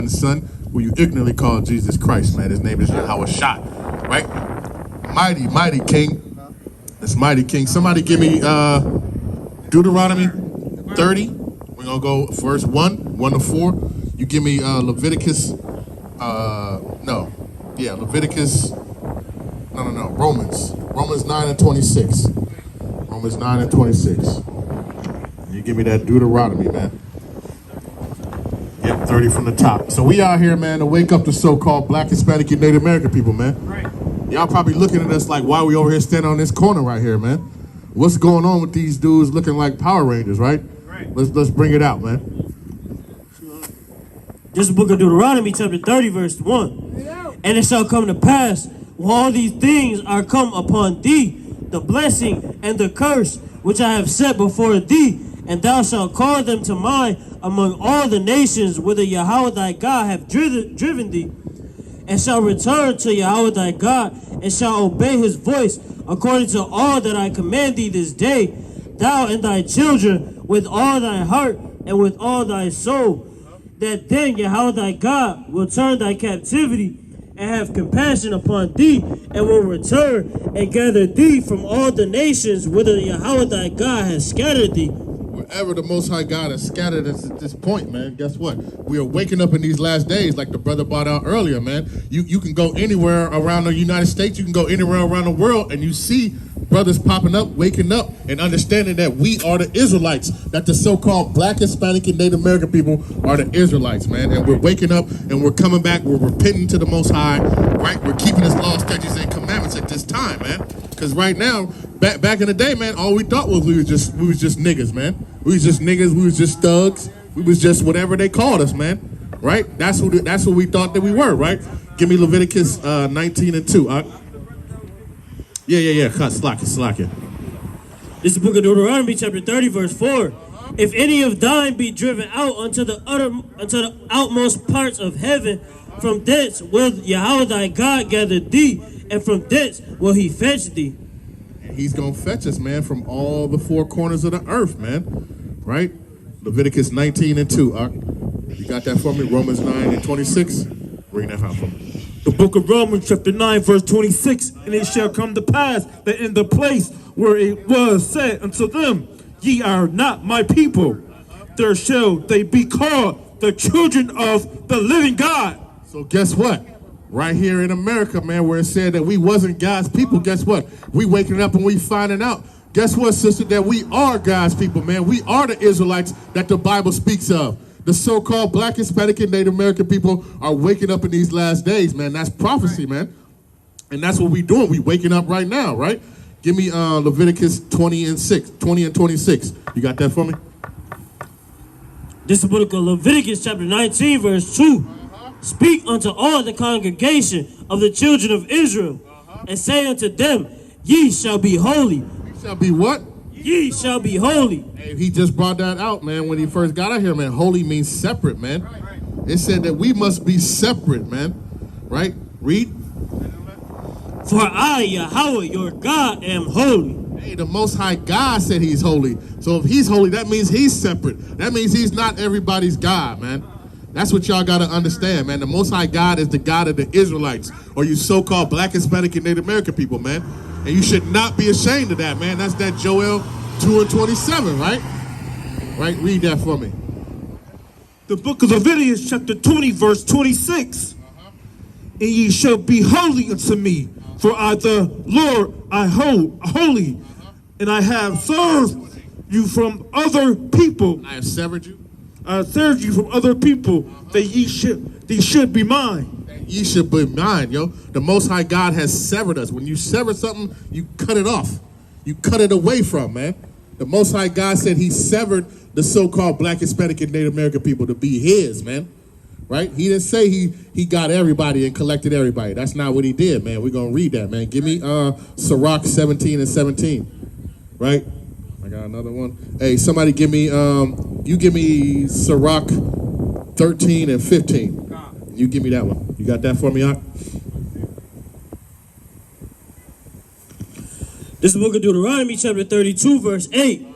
Son, who you ignorantly call Jesus Christ, man. His name is Yahweh Shah, right? Mighty, mighty King. This mighty King. Somebody give me Deuteronomy 30. We're going to go verse 1 to 4. You give me Leviticus, Romans 9 and 26. Romans 9 and 26. You give me that Deuteronomy, man. Yep, 30 from the top. So we out here, man, to wake up the so-called Black, Hispanic, and Native American people, man. Right. Y'all probably looking at us like, why we over here standing on this corner right here, man? What's going on with these dudes looking like Power Rangers, right? Right. Let's bring it out, man. This is the book of Deuteronomy, chapter 30, verse 1. And it shall come to pass, when all these things are come upon thee, the blessing and the curse which I have set before thee, and thou shalt call them to mind among all the nations whither Yahweh thy God hath driven thee, and shall return to Yahweh thy God, and shall obey his voice, according to all that I command thee this day, thou and thy children, with all thy heart and with all thy soul, that then Yahweh thy God will turn thy captivity and have compassion upon thee, and will return and gather thee from all the nations whither Yahweh thy God has scattered thee. Wherever the Most High God has scattered us at this point, man, guess what? We are waking up in these last days, like the brother brought out earlier, man. You can go anywhere around the United States, you can go anywhere around the world, and you see brothers popping up, waking up, and understanding that we are the Israelites, that the so-called Black, Hispanic, and Native American people are the Israelites, man. And we're waking up, and we're coming back, we're repenting to the Most High, right? We're keeping his laws, statutes, and commandments at this time, man. Because right now, back in the day, man, all we thought was we was just niggas, man. We was just niggas, we was just thugs, we was just whatever they called us, man. Right? That's who we thought that we were, right? Give me Leviticus 19 and 2. Yeah. Slack it. This is the book of Deuteronomy, chapter 30, verse 4. If any of thine be driven out unto the outmost parts of heaven, from thence will Yahweh thy God gather thee, and from thence will he fetch thee. He's going to fetch us, man, from all the four corners of the earth, man. Right? Leviticus 19 and 2. You got that for me? Romans 9 and 26. Bring that out for me. The book of Romans, chapter 9, verse 26. And it shall come to pass that in the place where it was said unto them, ye are not my people, there shall they be called the children of the living God. So guess what? Right here in America, man, where it said that we wasn't God's people, guess what? We waking up and we finding out. Guess what, sister? That we are God's people, man. We are the Israelites that the Bible speaks of. The so-called Black, Hispanic, and Native American people are waking up in these last days, man. That's prophecy, man. And that's what we doing. We waking up right now, right? Give me Leviticus 20 and 26. You got that for me? This is the book of Leviticus, chapter 19, verse 2. Speak unto all the congregation of the children of Israel, and say unto them, ye shall be holy. Ye shall be what? Ye shall be holy. Hey, he just brought that out, man, when he first got out here, man. Holy means separate, man. It said that we must be separate, man. Right? Read. For I, Yahweh, your God, am holy. Hey, the Most High God said he's holy. So if he's holy, that means he's separate. That means he's not everybody's God, man. That's what y'all got to understand, man. The Most High God is the God of the Israelites, or you so-called Black, Hispanic, and Native American people, man. And you should not be ashamed of that, man. That's that Joel 2 and 27, right? Right? Read that for me. The book of Leviticus, chapter 20, verse 26. And ye shall be holy unto me, for I, the Lord, I hold holy, and I have served you from other people. I have severed you. I have served you from other people, that ye should be mine. Ye should be mine, yo. The Most High God has severed us. When you sever something, you cut it off. You cut it away from, man. The Most High God said he severed the so-called Black, Hispanic, and Native American people to be his, man. Right? He didn't say he got everybody and collected everybody. That's not what he did, man. We're going to read that, man. Give me Sirach 17 and 17. Right? I got another one. Hey, somebody give me, you give me Sirach 13 and 15. You give me that one. You got that for me, Ak? This is the book of Deuteronomy, chapter 32, verse 8.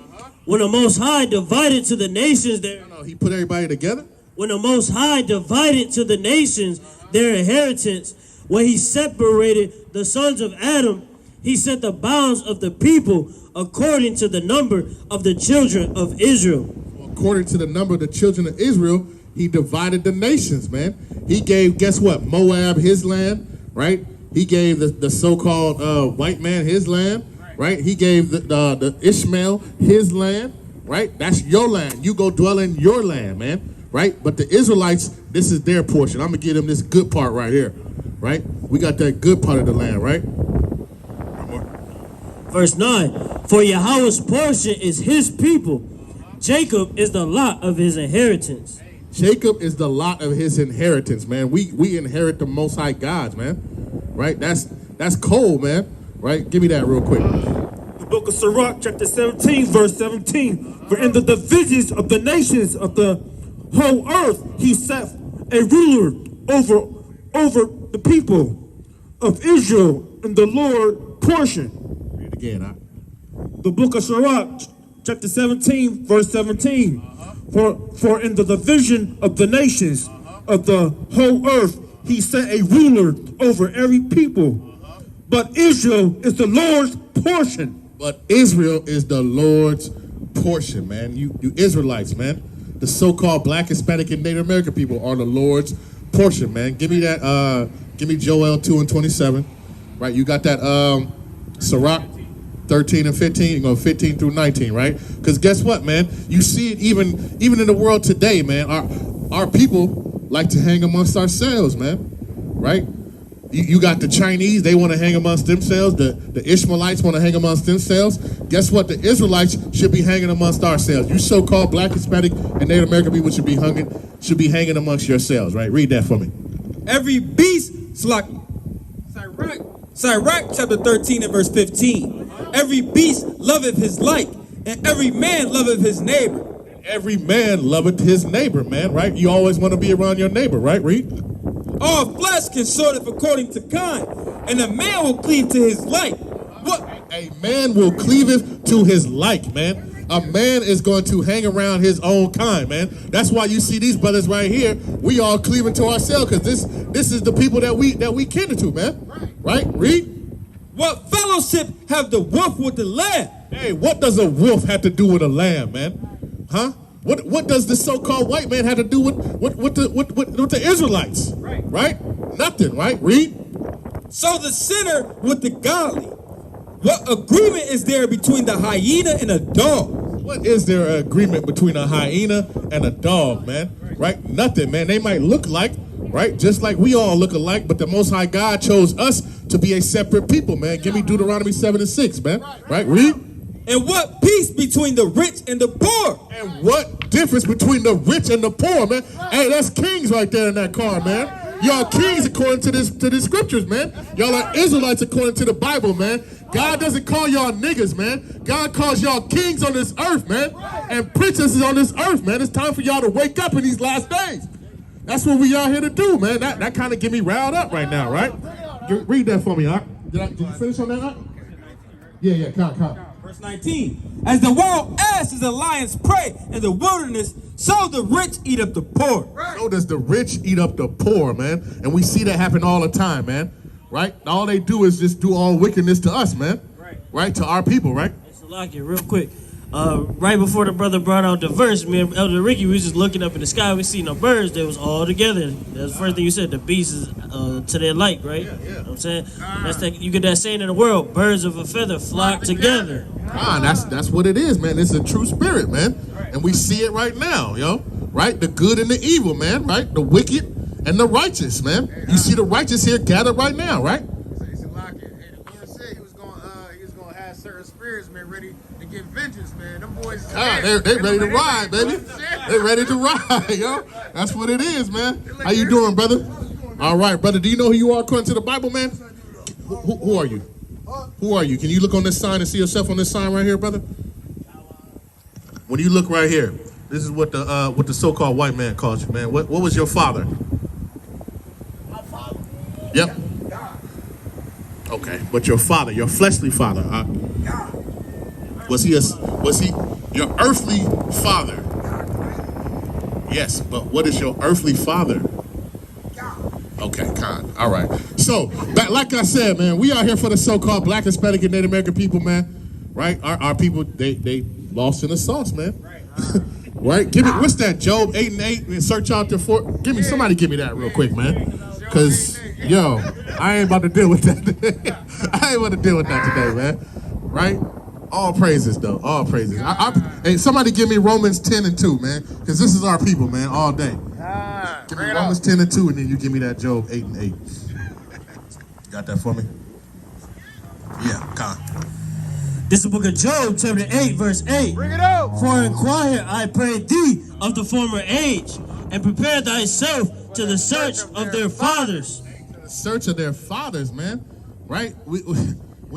When the Most High divided to the nations there. No, he put everybody together? When the Most High divided to the nations their inheritance, when he separated the sons of Adam, he set the bounds of the people according to the number of the children of Israel. According to the number of the children of Israel, he divided the nations, man. He gave, guess what, Moab his land, right? He gave the so-called white man his land, right? He gave the Ishmael his land, right? That's your land. You go dwell in your land, man, right? But the Israelites, this is their portion. I'm going to give them this good part right here, right? We got that good part of the land, right? Verse 9, for Yahweh's portion is his people. Jacob is the lot of his inheritance. Jacob is the lot of his inheritance, man. We inherit the Most High God's, man. Right? That's cold, man. Right? Give me that real quick. The book of Sirach, chapter 17, verse 17. For in the divisions of the nations of the whole earth, he set a ruler over the people of Israel in the Lord portion. Read it again, huh? The book of Sirach, chapter 17, verse 17. For in the division of the nations of the whole earth, he set a ruler over every people. But Israel is the Lord's portion. But Israel is the Lord's portion, man. You Israelites, man. The so-called Black, Hispanic, and Native American people are the Lord's portion, man. Give me that. Give me Joel 2:27. Right? You got that. Sirach 13 and 15. You go 15 through 19, right? Because guess what, man? You see it even in the world today, man. Our people like to hang amongst ourselves, man. Right? You got the Chinese, they want to hang amongst themselves. The Ishmaelites want to hang amongst themselves. Guess what? The Israelites should be hanging amongst ourselves. You so-called Black, Hispanic, and Native American people should be hanging amongst yourselves, right? Read that for me. Every beast, Sirach chapter 13 and verse 15. Every beast loveth his like, and every man loveth his neighbor. Every man loveth his neighbor, man, right? You always want to be around your neighbor, right? Read. All flesh consorteth according to kind, and a man will cleave to his like. What? A man will cleaveth to his like, man. A man is going to hang around his own kind, man. That's why you see these brothers right here. We all cleaving to ourselves because this is the people that we cater to, man. Right? Read. What fellowship have the wolf with the lamb? Hey, what does a wolf have to do with a lamb, man? Huh? What does the so-called white man have to do with the Israelites? Right? Nothing, right? Read. So the sinner with the godly. What agreement is there between the hyena and a dog? What is there an agreement between a hyena and a dog, man? Right? Nothing, man. They might look like, right? Just like we all look alike, but the Most High God chose us to be a separate people, man. Give me Deuteronomy 7 and 6, man. Right? Read. And what peace between the rich and the poor? And what difference between the rich and the poor, man? Hey, that's kings right there in that car, man. Y'all kings according to the scriptures, man. Y'all are Israelites according to the Bible, man. God doesn't call y'all niggas, man. God calls y'all kings on this earth, man. And princesses on this earth, man. It's time for y'all to wake up in these last days. That's what we out here to do, man. That kind of get me riled up right now, right? Read that for me, Ak. Did you finish on that, Ak? Yeah, come. Verse 19. As the wild ass is a lion's prey in the wilderness, so the rich eat up the poor. So does the rich eat up the poor, man. And we see that happen all the time, man. Right? All they do is just do all wickedness to us, man. Right? To our people, right? Salakia, real quick. Right before the brother brought out the verse, me and Elder Ricky, we was just looking up in the sky. We seen the birds. They was all together. That's the first thing you said. The beast is to their like, right? Yeah. You know what I'm saying? You get that saying in the world, birds of a feather flock together. That's what it is, man. It's a true spirit, man. And we see it right now, yo. Right? The good and the evil, man. Right? The wicked and the righteous, man. You see the righteous here gathered right now, right? Certain spirits, man, ready to get vengeance, man. Them boys, they ready to ride, baby. They ready to ride, yo. That's what it is, man. How you doing, brother? All right, brother. Do you know who you are according to the Bible, man? Who are you? Who are you? Can you look on this sign and see yourself on this sign right here, brother? When you look right here, this is what the so-called white man calls you, man. What was your father? My father. Yep. Okay, but your father, your fleshly father, was he your earthly father? Yes, but what is your earthly father? Okay, Khan. All right. So, like I said, man, we out here for the so-called Black, Hispanic, and Native American people, man. Right? Our people, they lost in the sauce, man. Right? Give me, what's that? Job 8:8. And search out the somebody give me that real quick, man. Cause yo, I ain't about to deal with that. I ain't about to deal with that today, man. Right? All praises, though. All praises. Hey, somebody give me Romans 10:2, man. Cause this is our people, man. All day. Give me Romans 10:2, and then you give me that Job 8:8. Got that for me? Yeah, Con. This is the book of Job, chapter 8, verse 8. Bring it out. For inquire, I pray thee, of the former age, and prepare thyself to the search of their fathers. The search of their fathers, man. Right? We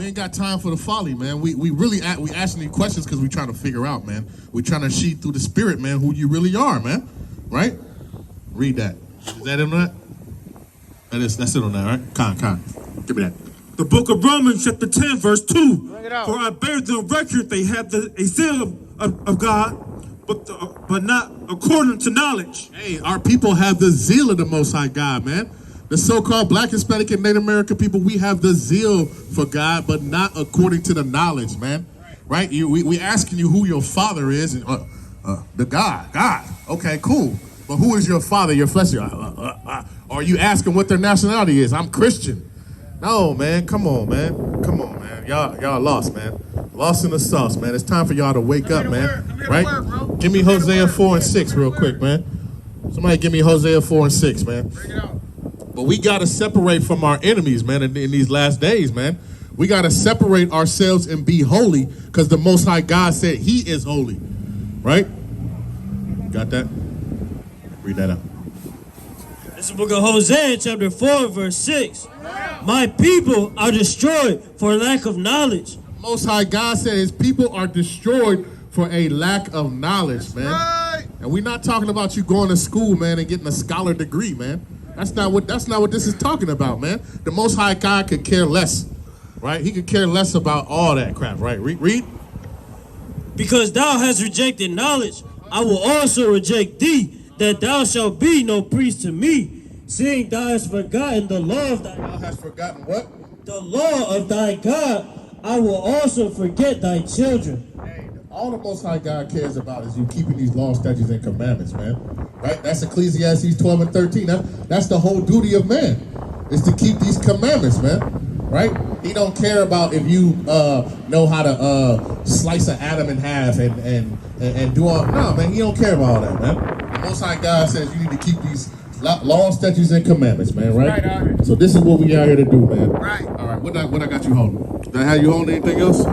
ain't got time for the folly, man. We really we asking you questions because we trying to figure out, man. We trying to see through the spirit, man, who you really are, man. Right? Read that. Is that in that? That's it on that, right? Con. Give me that. The book of Romans, chapter 10, verse 2. Bring it out. For I bear them record they have a zeal of God, but not according to knowledge. Hey, our people have the zeal of the Most High God, man. The so-called Black, Hispanic, and Native American people, we have the zeal for God, but not according to the knowledge, man. Right? We asking you who your father is, and the God. Okay, cool. But who is your father, your flesh? Or you asking what their nationality is? I'm Christian. No, man. Come on, man. Y'all lost, man. Lost in the sauce, man. It's time for y'all to wake up, man. Right? Give me Hosea 4:6 real quick, man. Somebody give me Hosea 4:6, man. Bring it out. But we got to separate from our enemies, man, in these last days, man. We got to separate ourselves and be holy because the Most High God said he is holy. Right? Got that? Read that out. This is the book of Hosea, chapter 4, verse 6. My people are destroyed for lack of knowledge. Most High God said his people are destroyed for a lack of knowledge, man. Right. And we're not talking about you going to school, man, and getting a scholar degree, man. That's not what this is talking about, man. The Most High God could care less, right? He could care less about all that crap, right? Read. Because thou hast rejected knowledge, I will also reject thee, that thou shalt be no priest to me, seeing thou hast forgotten the law of thy Thou hast forgotten what? the law of thy God. I will also forget thy children. All the Most High God cares about is you keeping these laws, statutes, and commandments, man. Right? That's Ecclesiastes 12 and 13. That's the whole duty of man, is to keep these commandments, man. Right? He don't care about if you know how to slice an atom in half and do all. No, man, he don't care about all that, man. The Most High God says you need to keep these laws, statutes, and commandments, man. Right? Right. So this is what we out here to do, man. Right. All right. What I got you holding? Did I have you holding anything else?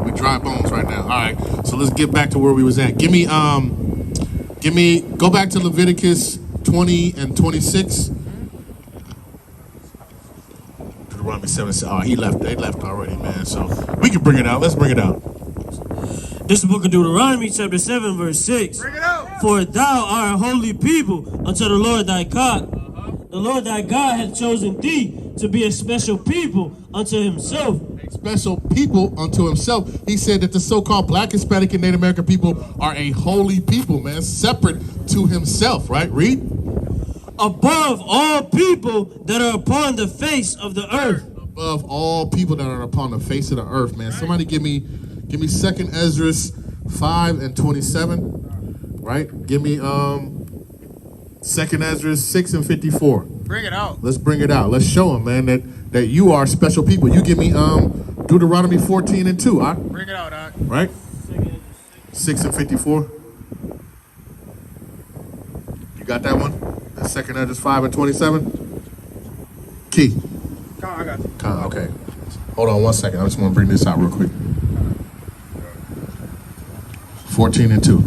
We dry bones right now. All right. So let's get back to where we was at. Give me, go back to Leviticus 20 and 26. Deuteronomy 7. Oh, he left. They left already, man. So we can bring it out. Let's bring it out. This is the book of Deuteronomy, chapter 7, verse 6. Bring it out. For thou art a holy people unto the Lord thy God. The Lord thy God hath chosen thee to be a special people unto himself. Special people unto himself. He said that the so-called Black, Hispanic, and Native American people are a holy people, man, separate to himself, right? Read. Above all people that are upon the face of the earth. Above all people that are upon the face of the earth, man. Somebody give me 2nd Ezra 5 and 27, right? Give me 2nd Ezra 6 and 54. Bring it out. Let's bring it out. Let's show them, man, that you are special people. You give me Deuteronomy 14 and 2, all right? Bring it out, Doc. Right? 6 and 54. You got that one? That's 2nd Ezra 5 and 27. Key. Come on, I got you. Okay. Hold on 1 second. I just want to bring this out real quick. 14 and 2.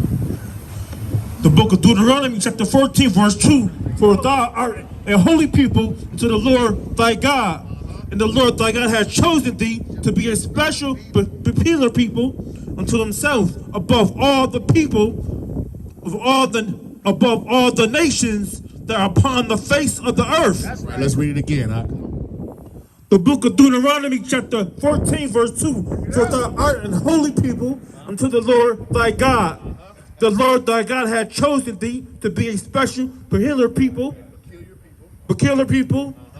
The book of Deuteronomy, chapter 14, verse 2. For thou art a holy people to the Lord thy God. And the Lord thy God has chosen thee to be a special peculiar people unto himself above all the people, above all the nations that are upon the face of the earth. That's right. Let's read it again. The book of Deuteronomy, chapter 14, verse 2. For thou art an holy people unto the Lord thy God. The Lord thy God had chosen thee to be a special peculiar people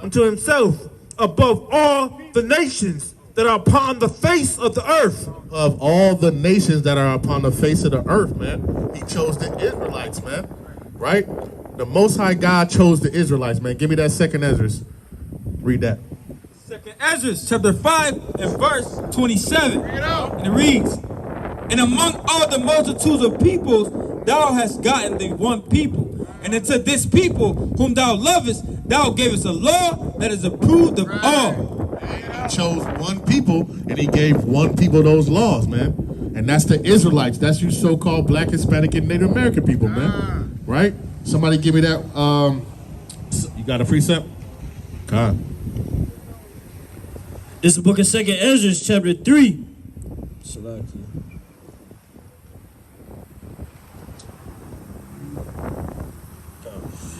unto himself above all the nations that are upon the face of the earth. Of all the nations that are upon the face of the earth, man, he chose the Israelites, man. Right? The Most High God chose the Israelites, man. Give me that second Ezra. Read that. Second Ezra, chapter 5 and verse 27. And it reads, and among all the multitudes of peoples, thou hast gotten the one people. And unto this people whom thou lovest, thou gavest a law that is approved of all. He chose one people, and he gave one people those laws, man. And that's the Israelites. That's you so-called Black, Hispanic, and Native American people, man. Right? Somebody give me that. You got a precept? God. This is the book of 2nd Ezra, chapter 3.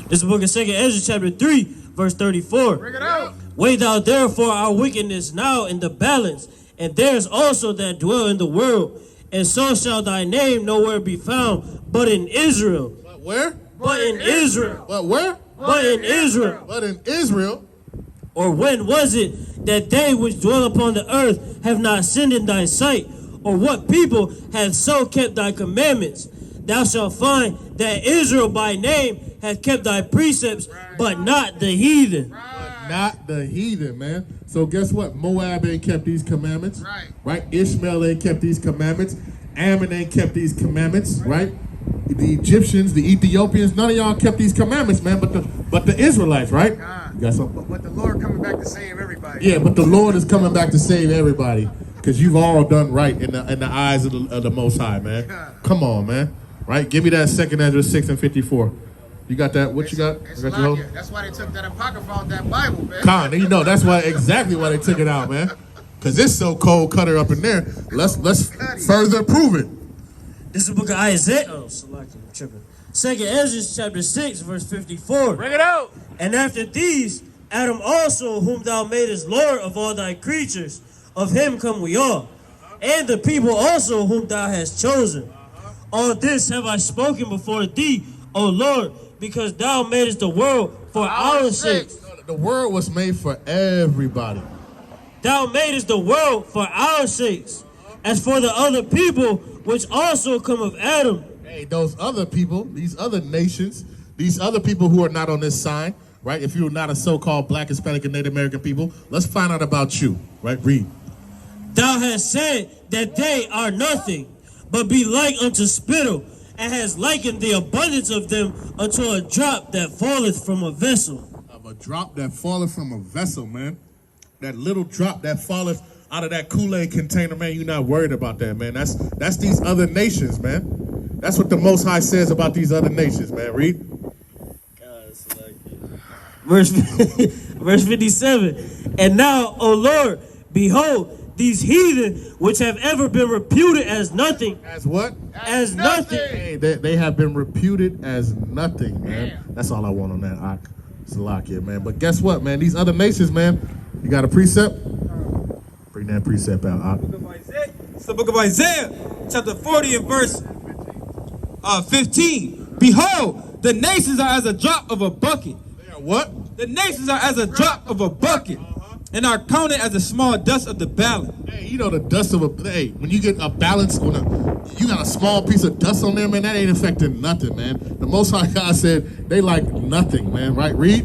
This is the book of 2nd Ezra, chapter 3, verse 34. Bring it out. Weigh thou therefore our wickedness now in the balance, and theirs also that dwell in the world, and so shall thy name nowhere be found but in Israel. But where? But in Israel. But where? But in Israel. But in Israel. Or when was it that they which dwell upon the earth have not sinned in thy sight? Or what people have so kept thy commandments? Thou shalt find that Israel by name hath kept thy precepts, but not the heathen. Not the heathen, man. So guess what? Moab ain't kept these commandments. Right? Ishmael ain't kept these commandments. Ammon ain't kept these commandments. Right? The Egyptians, the Ethiopians, none of y'all kept these commandments, man, but the Israelites, right? You got something? But the Lord coming back to save everybody. Yeah, but the Lord is coming back to save everybody, because you've all done right in the eyes of the Most High, man. Come on, man. Right? Give me that 2nd Ezra 6 and 54. You got that? What you got? It's You got a your lot, hoe? yeah. That's why they took that apocrypha out that Bible, man. Con, you know that's why exactly why they took it out, man. Because it's so cold cutter up in there. Let's further prove it. This is the book of Isaiah. Oh, Salaki, I'm tripping. 2nd Ezra, chapter 6, verse 54. Bring it out. And after these, Adam also, whom thou madest Lord of all thy creatures, of him come we all, and the people also whom thou hast chosen. All this have I spoken before thee, O Lord, because thou madest the world for our sake. The world was made for everybody. Thou madest the world for our sakes. As for the other people, which also come of Adam, Hey, those other people, these other nations, these other people who are not on this sign, right? If you're not a so-called Black, Hispanic, and Native American people, let's find out about you, right? Read. thou hast said that they are nothing, but be like unto spittle, and hast likened the abundance of them unto a drop that falleth from a vessel. Of a drop that falleth from a vessel, man. That little drop that falleth out of that Kool-Aid container, man. You're not worried about that, man. That's these other nations, man. That's what the Most High says about these other nations, man. Read. Verse 57. And now, O Lord, behold, these heathen which have ever been reputed as nothing. As what? As nothing. Hey, they have been reputed as nothing, man. That's all I want on that, Ak. Salakia, man. But guess what, man? These other nations, man, you got a precept? Bring that precept out, Ak. It's the book of Isaiah, chapter 40 and verse 15. Behold, the nations are as a drop of a bucket. They are what? The nations are as a drop of a bucket, and are counted as a small dust of the balance. Hey, you know the dust of a, hey, when you get a balance on a, you got a small piece of dust on there, man, that ain't affecting nothing, man. The Most High God said they like nothing, man, right? Read.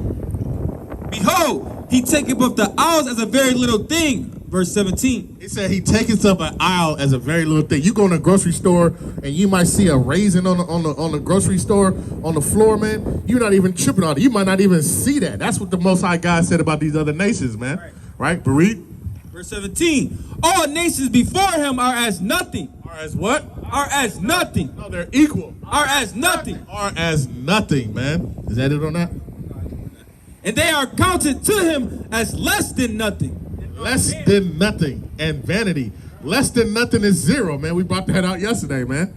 Behold, he taketh up the owls as a very little thing. Verse 17. He said he taketh up an aisle as a very little thing. You go in a grocery store and you might see a raisin on the grocery store on the floor, man. You're not even tripping on it. You might not even see that. That's what the Most High God said about these other nations, man. Right? But read. Verse 17. All nations before him are as nothing. Are as what? Are as nothing. No, they're equal. Are as nothing. Are as nothing, man. Is that it on that? And they are counted to him as less than nothing. Less than nothing and vanity. Less than nothing is zero, man. We brought that out yesterday, man.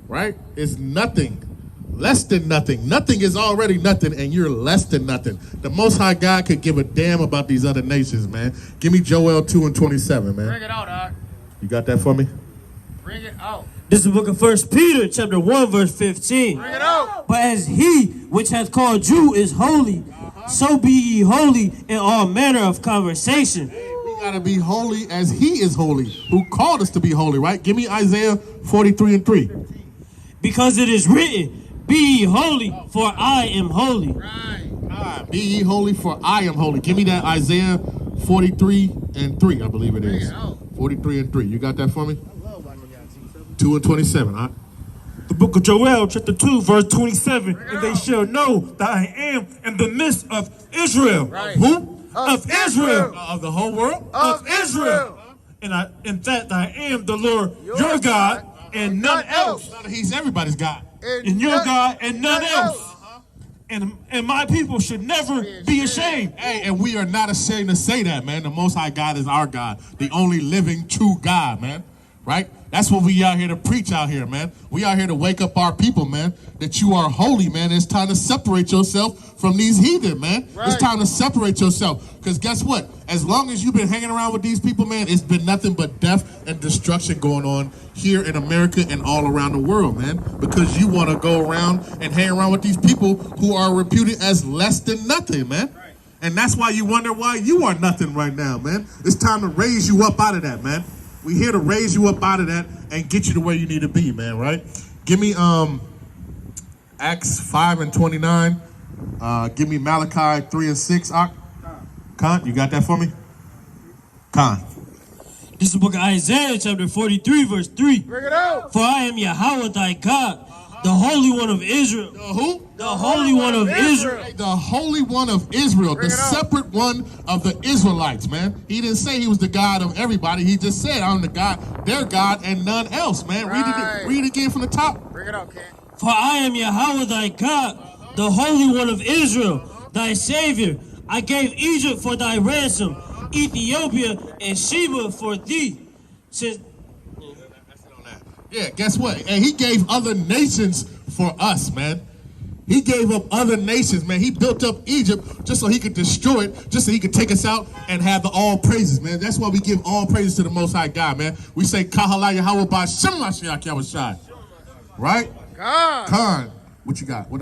Right? It's nothing. Less than nothing. Nothing is already nothing, and you're less than nothing. The Most High God could give a damn about these other nations, man. Give me Joel 2 and 27, man. Bring it out, Doc. You got that for me? Bring it out. This is the book of 1 Peter, chapter 1, verse 15. Bring it out. But as he which hath called you is holy, so be ye holy in all manner of conversation. We gotta be holy as he is holy, who called us to be holy, right? Give me Isaiah 43:3. Because it is written, be ye holy, for I am holy. Right. Be ye holy, for I am holy. Give me that Isaiah 43:3, I believe it is. 43:3. You got that for me? 2 and 27. All right. The book of Joel, chapter 2, verse 27. And they shall know that I am in the midst of Israel. Right. Who? Of Israel. Of the whole world? Of Israel. And that I am the Lord your God and none else. He's everybody's God. And your God and none else. And my people should never be ashamed. Hey, and we are not ashamed to say that, man. The Most High God is our God, the only living, true God, man. Right? That's what we out here to preach out here, man. We out here to wake up our people, man, that you are holy, man. It's time to separate yourself from these heathen, man. Right. It's time to separate yourself. Because guess what? As long as you've been hanging around with these people, man, it's been nothing but death and destruction going on here in America and all around the world, man. Because you want to go around and hang around with these people who are reputed as less than nothing, man. Right. And that's why you wonder why you are nothing right now, man. It's time to raise you up out of that, man. We here to raise you up out of that and get you to where you need to be, man, right? Give me Acts 5 and 29. Give me Malachi 3 and 6. Khan, you got that for me? Khan. This is the book of Isaiah, chapter 43, verse 3. Bring it out. For I am Yahweh thy God, the Holy One of Israel. The who? The Holy One of Israel. The Holy One of Israel, the Bring it out. separate one of the Israelites, man. He didn't say he was the God of everybody. He just said, I'm the God, their God, and none else, man. Right. Read it again from the top. Bring it out, Ken. For I am Yahweh thy God, the Holy One of Israel, thy Savior. I gave Egypt for thy ransom, Ethiopia and Sheba for thee. Since Yeah, guess what? And he gave other nations for us, man. He gave up other nations, man. He built up Egypt just so he could destroy it, just so he could take us out and have the all praises, man. That's why we give all praises to the Most High God, man. We say, Kahala Yahweh Ba'Shem Mashiach Yahushai. Right? God. Khan, what you got? What